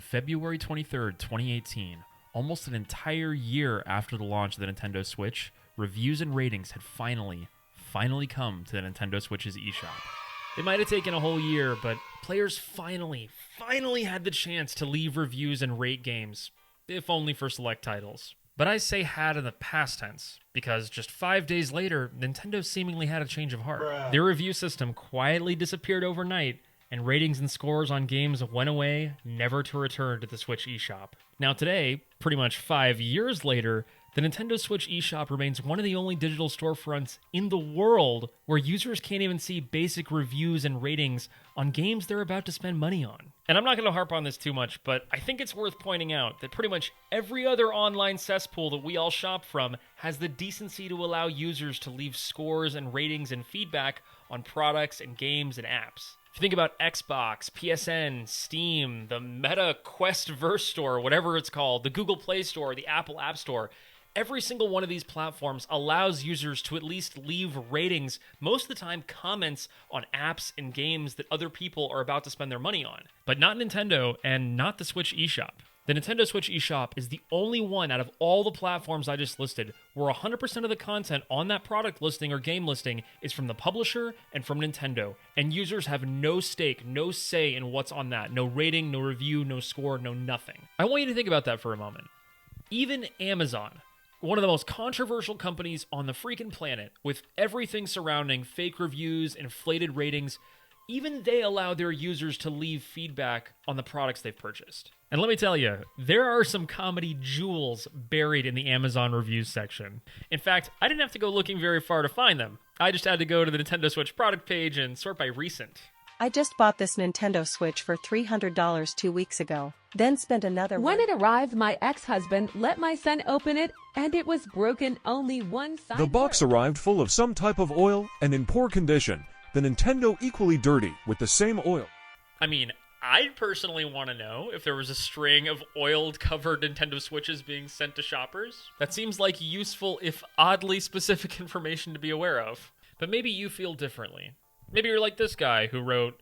February 23rd, 2018, almost an entire year after the launch of the Nintendo Switch, reviews and ratings had finally come to the Nintendo Switch's eShop. It might have taken a whole year, but players finally had the chance to leave reviews and rate games, if only for select titles. But I say had in the past tense, because just 5 days later, Nintendo seemingly had a change of heart. Their review system quietly disappeared overnight, and ratings and scores on games went away, never to return to the Switch eShop. Now today, pretty much 5 years later, the Nintendo Switch eShop remains one of the only digital storefronts in the world where users can't even see basic reviews and ratings on games they're about to spend money on. And I'm not going to harp on this too much, but I think it's worth pointing out that pretty much every other online cesspool that we all shop from has the decency to allow users to leave scores and ratings and feedback on products and games and apps. If you think about Xbox, PSN, Steam, the Meta Questverse Store, whatever it's called, the Google Play Store, the Apple App Store, every single one of these platforms allows users to at least leave ratings, most of the time comments on apps and games that other people are about to spend their money on. But not Nintendo and not the Switch eShop. The Nintendo Switch eShop is the only one out of all the platforms I just listed where 100% of the content on that product listing or game listing is from the publisher and from Nintendo, and users have no stake, no say in what's on that. No rating, no review, no score, no nothing. I want you to think about that for a moment. Even Amazon, one of the most controversial companies on the freaking planet, with everything surrounding fake reviews, inflated ratings, even they allow their users to leave feedback on the products they've purchased. And let me tell you, there are some comedy jewels buried in the Amazon reviews section. In fact, I didn't have to go looking very far to find them. I just had to go to the Nintendo Switch product page and sort by recent. I just bought this Nintendo Switch for $300 2 weeks ago, then spent another When it arrived, my ex-husband let my son open it, and it was broken only one side. The box arrived full of some type of oil and in poor condition. The Nintendo equally dirty with the same oil. I mean, I personally want to know if there was a string of oil-covered Nintendo Switches being sent to shoppers. That seems like useful, if oddly specific information to be aware of. But maybe you feel differently. Maybe you're like this guy who wrote,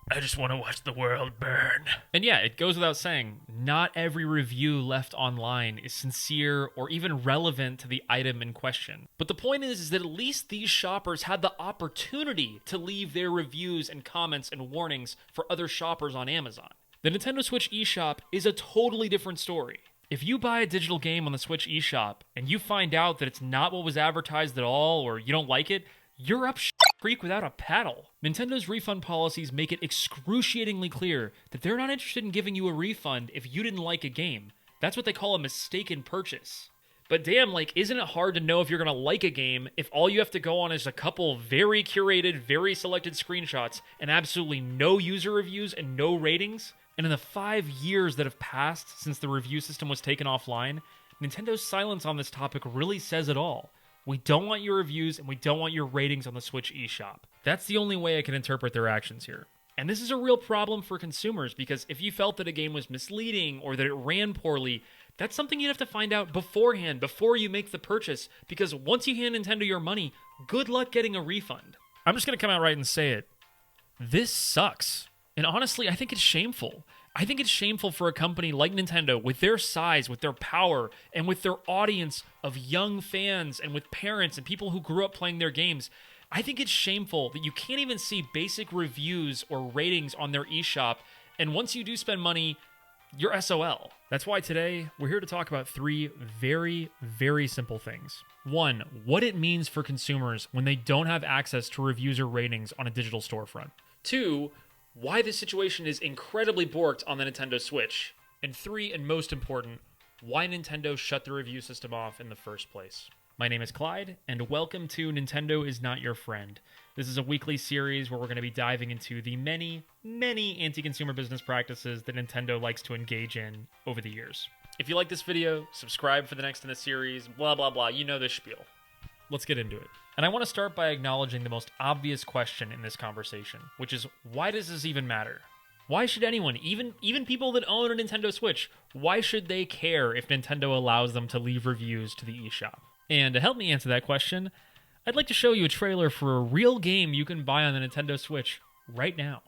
"I just want to watch the world burn." And yeah, it goes without saying, not every review left online is sincere or even relevant to the item in question. But the point is that at least these shoppers had the opportunity to leave their reviews and comments and warnings for other shoppers on Amazon. The Nintendo Switch eShop is a totally different story. If you buy a digital game on the Switch eShop and you find out that it's not what was advertised at all, or you don't like it, you're up creek without a paddle. Nintendo's refund policies make it excruciatingly clear that they're not interested in giving you a refund if you didn't like a game. That's what they call a mistaken purchase. But damn, isn't it hard to know if you're gonna like a game if all you have to go on is a couple very curated, very selected screenshots and absolutely no user reviews and no ratings? And in the 5 years that have passed since the review system was taken offline, Nintendo's silence on this topic really says it all. We don't want your reviews and we don't want your ratings on the Switch eShop. That's the only way I can interpret their actions here. And this is a real problem for consumers, because if you felt that a game was misleading or that it ran poorly, that's something you'd have to find out beforehand, before you make the purchase, because once you hand Nintendo your money, good luck getting a refund. I'm just going to come out right and say it. This sucks. And honestly, I think it's shameful. I think it's shameful for a company like Nintendo, with their size, with their power, and with their audience of young fans and with parents and people who grew up playing their games. I think it's shameful that you can't even see basic reviews or ratings on their eShop, and once you do spend money, you're SOL. That's why today, we're here to talk about 3 very, very simple things. 1, what it means for consumers when they don't have access to reviews or ratings on a digital storefront. 2, why this situation is incredibly borked on the Nintendo Switch. And 3, and most important, why Nintendo shut the review system off in the first place. My name is Clyde, and welcome to Nintendo Is Not Your Friend. This is a weekly series where we're going to be diving into the many, many anti-consumer business practices that Nintendo likes to engage in over the years. If you like this video, subscribe for the next in the series, blah, blah, blah. You know this spiel. Let's get into it. And I want to start by acknowledging the most obvious question in this conversation, which is, why does this even matter? Why should anyone, even people that own a Nintendo Switch, why should they care if Nintendo allows them to leave reviews to the eShop? And to help me answer that question, I'd like to show you a trailer for a real game you can buy on the Nintendo Switch right now.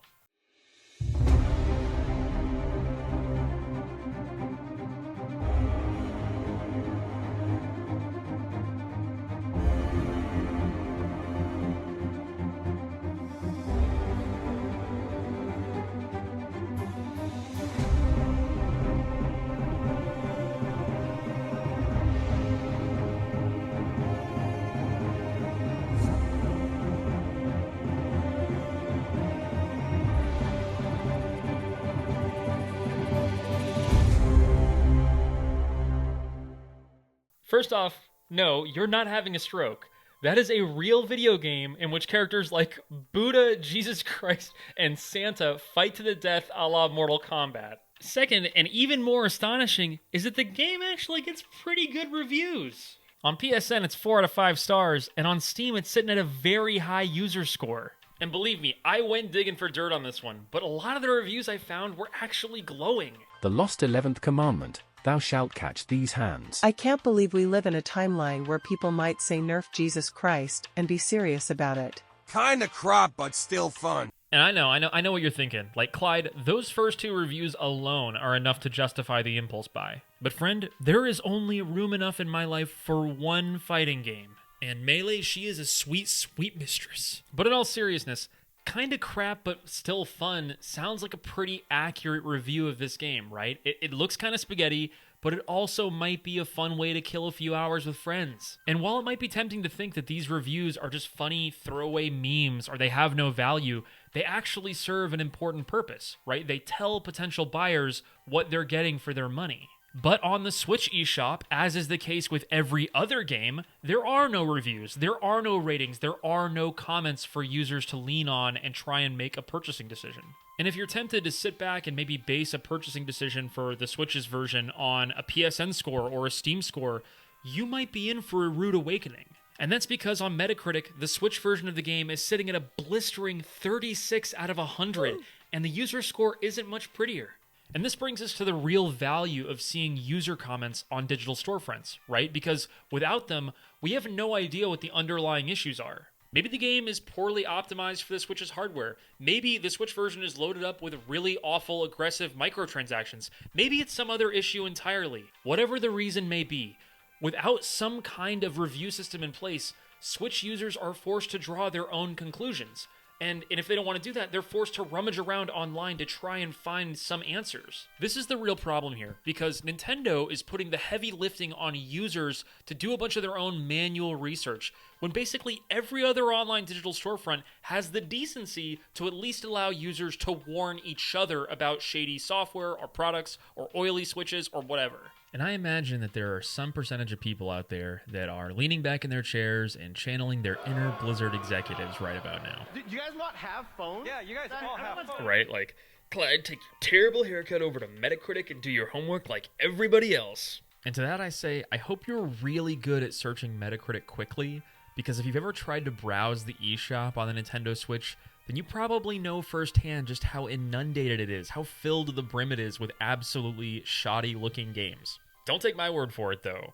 First off, no, you're not having a stroke. That is a real video game in which characters like Buddha, Jesus Christ, and Santa fight to the death a la Mortal Kombat. Second, and even more astonishing, is that the game actually gets pretty good reviews. On PSN, it's 4 out of 5 stars, and on Steam, it's sitting at a very high user score. And believe me, I went digging for dirt on this one, but a lot of the reviews I found were actually glowing. The Lost 11th Commandment, thou shalt catch these hands. I can't believe we live in a timeline where people might say nerf Jesus Christ and be serious about it. Kinda crap, but still fun. And I know what you're thinking. Like, Clyde, those first 2 reviews alone are enough to justify the impulse buy. But friend, there is only room enough in my life for one fighting game. And Melee, she is a sweet, sweet mistress. But in all seriousness, kinda crap but still fun sounds like a pretty accurate review of this game, right? It looks kinda spaghetti, but it also might be a fun way to kill a few hours with friends. And while it might be tempting to think that these reviews are just funny throwaway memes or they have no value, they actually serve an important purpose, right? They tell potential buyers what they're getting for their money. But on the Switch eShop, as is the case with every other game, there are no reviews, there are no ratings, there are no comments for users to lean on and try and make a purchasing decision. And if you're tempted to sit back and maybe base a purchasing decision for the Switch's version on a PSN score or a Steam score, you might be in for a rude awakening. And that's because on Metacritic, the Switch version of the game is sitting at a blistering 36 out of 100, and the user score isn't much prettier. And this brings us to the real value of seeing user comments on digital storefronts, right? Because without them, we have no idea what the underlying issues are. Maybe the game is poorly optimized for the Switch's hardware. Maybe the Switch version is loaded up with really awful, aggressive microtransactions. Maybe it's some other issue entirely. Whatever the reason may be, without some kind of review system in place, Switch users are forced to draw their own conclusions. And if they don't want to do that, they're forced to rummage around online to try and find some answers. This is the real problem here, because Nintendo is putting the heavy lifting on users to do a bunch of their own manual research, when basically every other online digital storefront has the decency to at least allow users to warn each other about shady software or products or oily switches or whatever. And I imagine that there are some percentage of people out there that are leaning back in their chairs and channeling their inner Blizzard executives right about now. Do you guys not have phones? Yeah, you guys all have phones. Right, like, Clyde, take your terrible haircut over to Metacritic and do your homework like everybody else. And to that I say, I hope you're really good at searching Metacritic quickly, because if you've ever tried to browse the eShop on the Nintendo Switch, then you probably know firsthand just how inundated it is, how filled to the brim it is with absolutely shoddy-looking games. Don't take my word for it, though.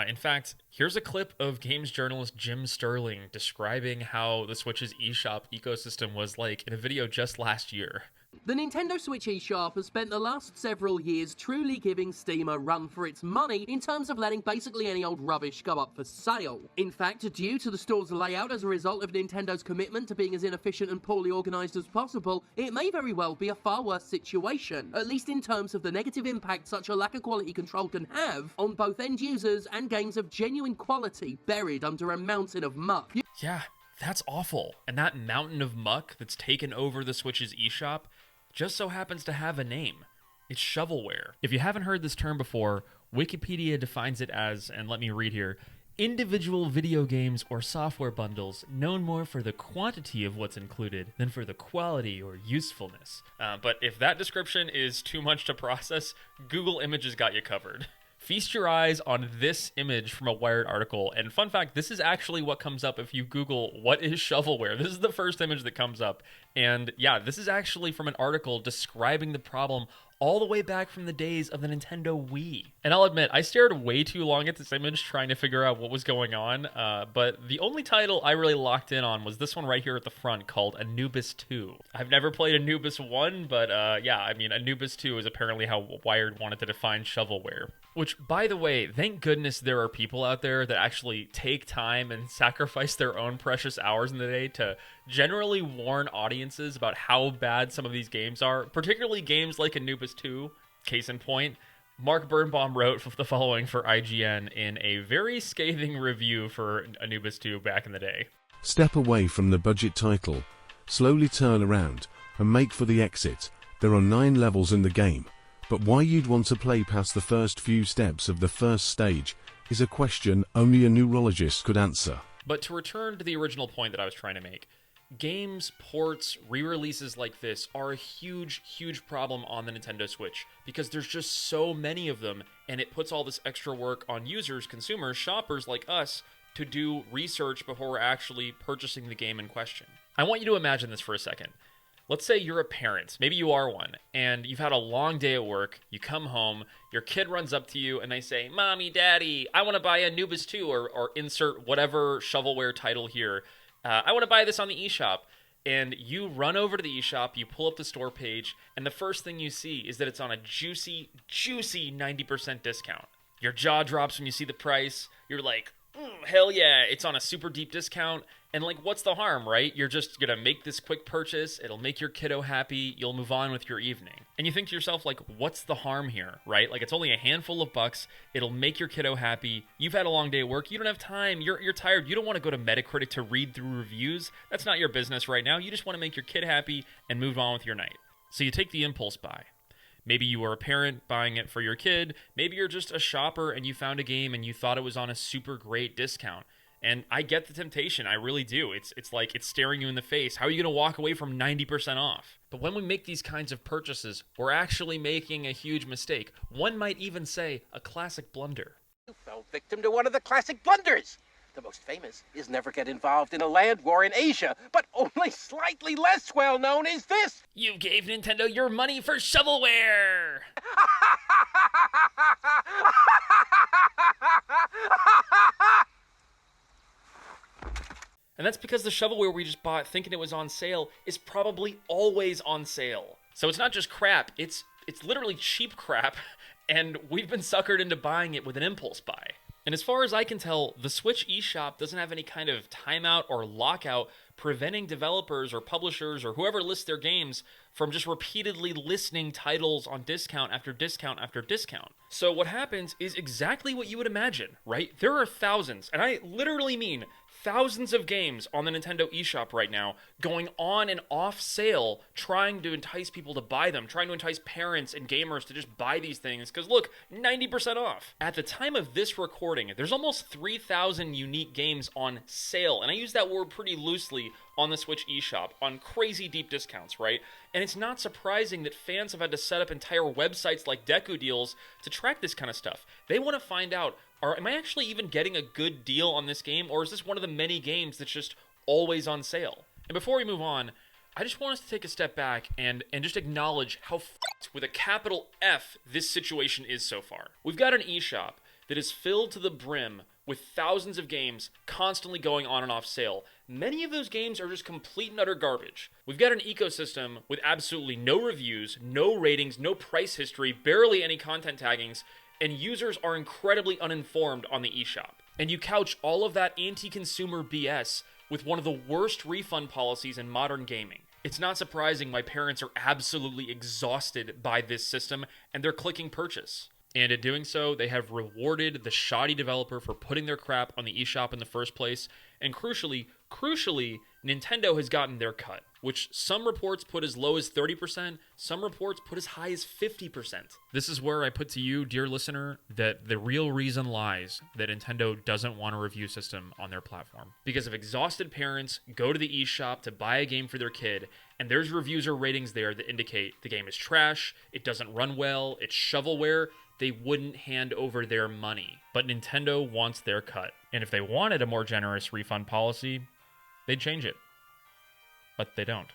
In fact, here's a clip of games journalist Jim Sterling describing how the Switch's eShop ecosystem was like in a video just last year. The Nintendo Switch eShop has spent the last several years truly giving Steam a run for its money in terms of letting basically any old rubbish go up for sale. In fact, due to the store's layout as a result of Nintendo's commitment to being as inefficient and poorly organised as possible, it may very well be a far worse situation, at least in terms of the negative impact such a lack of quality control can have on both end users and games of genuine quality buried under a mountain of muck. Yeah, that's awful. And that mountain of muck that's taken over the Switch's eShop just so happens to have a name. It's shovelware. If you haven't heard this term before, Wikipedia defines it as, and let me read here, individual video games or software bundles known more for the quantity of what's included than for the quality or usefulness. But if that description is too much to process, Google Images got you covered. Feast your eyes on this image from a Wired article, and fun fact, this is actually what comes up if you Google what is shovelware. This is the first image that comes up, and yeah, this is actually from an article describing the problem all the way back from the days of the Nintendo Wii. And I'll admit, I stared way too long at this image trying to figure out what was going on, but the only title I really locked in on was this one right here at the front called Anubis 2. I've never played Anubis 1, but yeah, I mean, Anubis 2 is apparently how Wired wanted to define shovelware. Which, by the way, thank goodness there are people out there that actually take time and sacrifice their own precious hours in the day to generally warn audiences about how bad some of these games are, particularly games like Anubis 2. Case in point, Mark Birnbaum wrote the following for IGN in a very scathing review for Anubis 2 back in the day. Step away from the budget title, slowly turn around, and make for the exit. There are 9 levels in the game, but why you'd want to play past the first few steps of the first stage is a question only a neurologist could answer. But to return to the original point that I was trying to make, games, ports, re-releases like this are a huge, huge problem on the Nintendo Switch because there's just so many of them, and it puts all this extra work on users, consumers, shoppers like us to do research before we're actually purchasing the game in question. I want you to imagine this for a second. Let's say you're a parent, maybe you are one, and you've had a long day at work, you come home, your kid runs up to you and they say, "Mommy, Daddy, I want to buy Anubis 2," or insert whatever shovelware title here. "I want to buy this on the eShop." And you run over to the eShop, you pull up the store page, and the first thing you see is that it's on a juicy, juicy 90% discount. Your jaw drops when you see the price. You're like, hell yeah, it's on a super deep discount. And like, what's the harm, right? You're just gonna make this quick purchase. It'll make your kiddo happy. You'll move on with your evening. And you think to yourself, like, what's the harm here, right? Like, it's only a handful of bucks. It'll make your kiddo happy. You've had a long day at work. You don't have time. You're tired. You don't want to go to Metacritic to read through reviews. That's not your business right now. You just want to make your kid happy and move on with your night. So you take the impulse buy. Maybe you were a parent buying it for your kid. Maybe you're just a shopper and you found a game and you thought it was on a super great discount. And I get the temptation, I really do. It's like it's staring you in the face. How are you going to walk away from 90% off? But when we make these kinds of purchases, we're actually making a huge mistake. One might even say a classic blunder. You fell victim to one of the classic blunders. The most famous is never get involved in a land war in Asia, but only slightly less well known is this. You gave Nintendo your money for shovelware! And that's because the shovelware we just bought thinking it was on sale is probably always on sale. So it's not just crap, it's literally cheap crap, and we've been suckered into buying it with an impulse buy. And as far as I can tell, the Switch eShop doesn't have any kind of timeout or lockout preventing developers or publishers or whoever lists their games from just repeatedly listing titles on discount after discount after discount. So what happens is exactly what you would imagine, right? There are thousands, and I literally mean thousands of games on the Nintendo eShop right now going on and off sale, trying to entice people to buy them, trying to entice parents and gamers to just buy these things, because look, 90% off. At the time of this recording, there's almost 3,000 unique games on sale, and I use that word pretty loosely on the Switch eShop, on crazy deep discounts, right? And it's not surprising that fans have had to set up entire websites like Deku Deals to track this kind of stuff. They want to find out, am I actually even getting a good deal on this game, or is this one of the many games that's just always on sale? And before we move on, I just want us to take a step back and just acknowledge how f***ed with a capital F this situation is so far. We've got an eShop that is filled to the brim with thousands of games constantly going on and off sale. Many of those games are just complete and utter garbage. We've got an ecosystem with absolutely no reviews, no ratings, no price history, barely any content taggings, and users are incredibly uninformed on the eShop. And you couch all of that anti-consumer BS with one of the worst refund policies in modern gaming. It's not surprising my parents are absolutely exhausted by this system, and they're clicking purchase. And in doing so, they have rewarded the shoddy developer for putting their crap on the eShop in the first place, and crucially, Nintendo has gotten their cut, which some reports put as low as 30%, some reports put as high as 50%. This is where I put to you, dear listener, that the real reason lies that Nintendo doesn't want a review system on their platform. Because if exhausted parents go to the eShop to buy a game for their kid, and there's reviews or ratings there that indicate the game is trash, it doesn't run well, it's shovelware, they wouldn't hand over their money. But Nintendo wants their cut. And if they wanted a more generous refund policy, they'd change it. But they don't.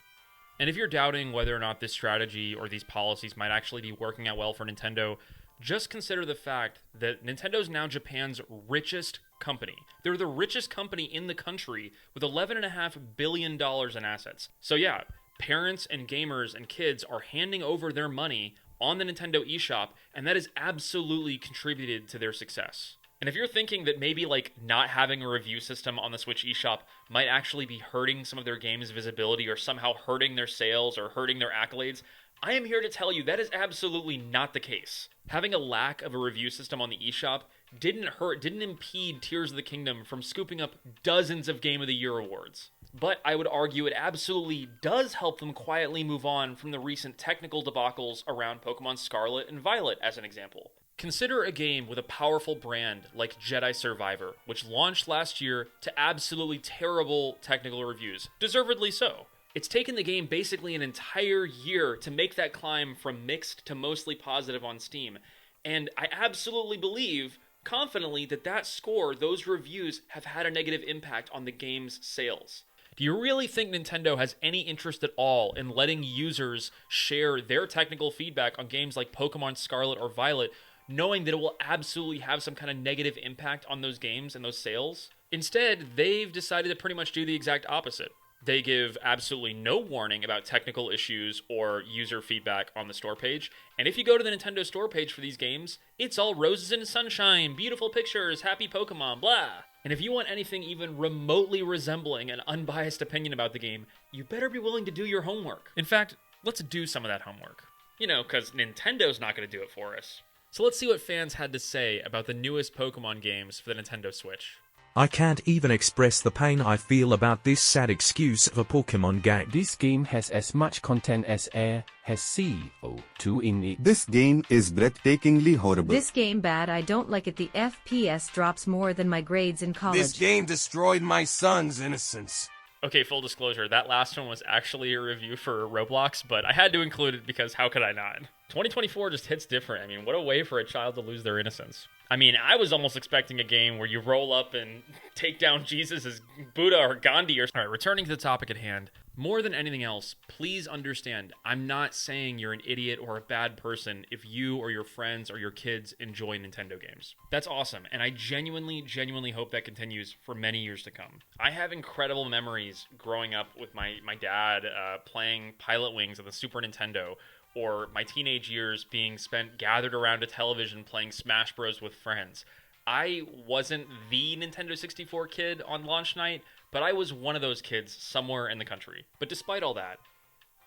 And if you're doubting whether or not this strategy or these policies might actually be working out well for Nintendo, just consider the fact that Nintendo's now Japan's richest company. They're the richest company in the country with $11.5 billion in assets. So yeah, parents and gamers and kids are handing over their money on the Nintendo eShop, and that has absolutely contributed to their success. And if you're thinking that maybe like not having a review system on the Switch eShop might actually be hurting some of their games' visibility or somehow hurting their sales or hurting their accolades, I am here to tell you that is absolutely not the case. Having a lack of a review system on the eShop didn't impede Tears of the Kingdom from scooping up dozens of Game of the Year awards. But I would argue it absolutely does help them quietly move on from the recent technical debacles around Pokemon Scarlet and Violet, as an example. Consider a game with a powerful brand like Jedi Survivor, which launched last year to absolutely terrible technical reviews, deservedly so. It's taken the game basically an entire year to make that climb from mixed to mostly positive on Steam, and I absolutely believe, confidently, that score, those reviews, have had a negative impact on the game's sales. Do you really think Nintendo has any interest at all in letting users share their technical feedback on games like Pokemon Scarlet or Violet, knowing that it will absolutely have some kind of negative impact on those games and those sales? Instead, they've decided to pretty much do the exact opposite. They give absolutely no warning about technical issues or user feedback on the store page, and if you go to the Nintendo store page for these games, it's all roses and sunshine, beautiful pictures, happy Pokemon, blah. And if you want anything even remotely resembling an unbiased opinion about the game, you better be willing to do your homework. In fact, let's do some of that homework. You know, because Nintendo's not going to do it for us. So let's see what fans had to say about the newest Pokemon games for the Nintendo Switch. I can't even express the pain I feel about this sad excuse of a Pokemon game. This game has as much content as air has CO2 in it. This game is breathtakingly horrible. This game bad, I don't like it. The FPS drops more than my grades in college. This game destroyed my son's innocence. Okay, full disclosure, that last one was actually a review for Roblox, but I had to include it because how could I not? 2024 just hits different. I mean, what a way for a child to lose their innocence. I mean, I was almost expecting a game where you roll up and take down Jesus as Buddha or Gandhi or... All right, returning to the topic at hand. More than anything else, please understand, I'm not saying you're an idiot or a bad person if you or your friends or your kids enjoy Nintendo games. That's awesome, and I genuinely hope that continues for many years to come. I have incredible memories growing up with my dad playing Pilot Wings on the Super Nintendo, or my teenage years being spent gathered around a television playing Smash Bros. With friends. I wasn't the Nintendo 64 kid on launch night, but I was one of those kids somewhere in the country. But despite all that,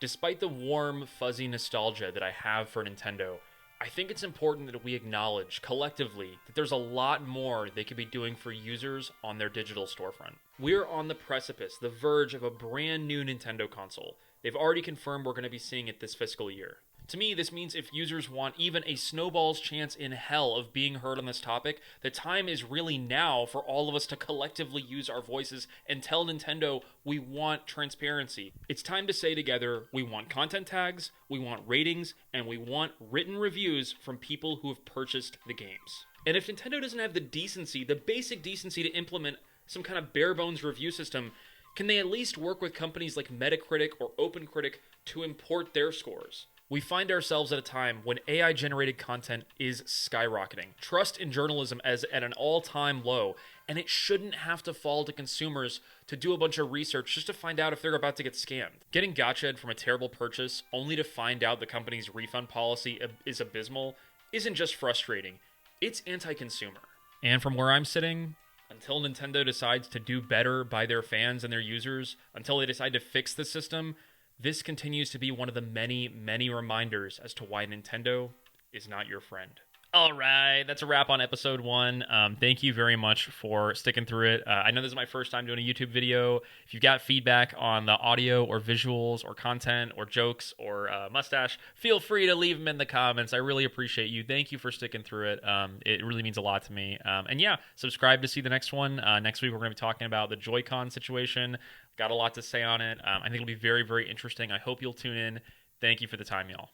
despite the warm, fuzzy nostalgia that I have for Nintendo, I think it's important that we acknowledge collectively that there's a lot more they could be doing for users on their digital storefront. We're on the precipice, the verge of a brand new Nintendo console. They've already confirmed we're going to be seeing it this fiscal year. To me, this means if users want even a snowball's chance in hell of being heard on this topic, the time is really now for all of us to collectively use our voices and tell Nintendo we want transparency. It's time to say together, we want content tags, we want ratings, and we want written reviews from people who have purchased the games. And if Nintendo doesn't have the decency, the basic decency to implement some kind of bare bones review system, can they at least work with companies like Metacritic or OpenCritic to import their scores? We find ourselves at a time when AI-generated content is skyrocketing. Trust in journalism is at an all-time low, and it shouldn't have to fall to consumers to do a bunch of research just to find out if they're about to get scammed. Getting gotcha'd from a terrible purchase only to find out the company's refund policy is abysmal isn't just frustrating, it's anti-consumer. And from where I'm sitting, until Nintendo decides to do better by their fans and their users, until they decide to fix the system, this continues to be one of the many reminders as to why Nintendo is not your friend. All right, that's a wrap on episode 1. Thank you very much for sticking through it. I know this is my first time doing a YouTube video. If you've got feedback on the audio or visuals or content or jokes or mustache, feel free to leave them in the comments. I really appreciate you. Thank you for sticking through it. It really means a lot to me. And yeah, subscribe to see the next one. Next week, we're going to be talking about the Joy-Con situation. Got a lot to say on it. I think it'll be very interesting. I hope you'll tune in. Thank you for the time, y'all.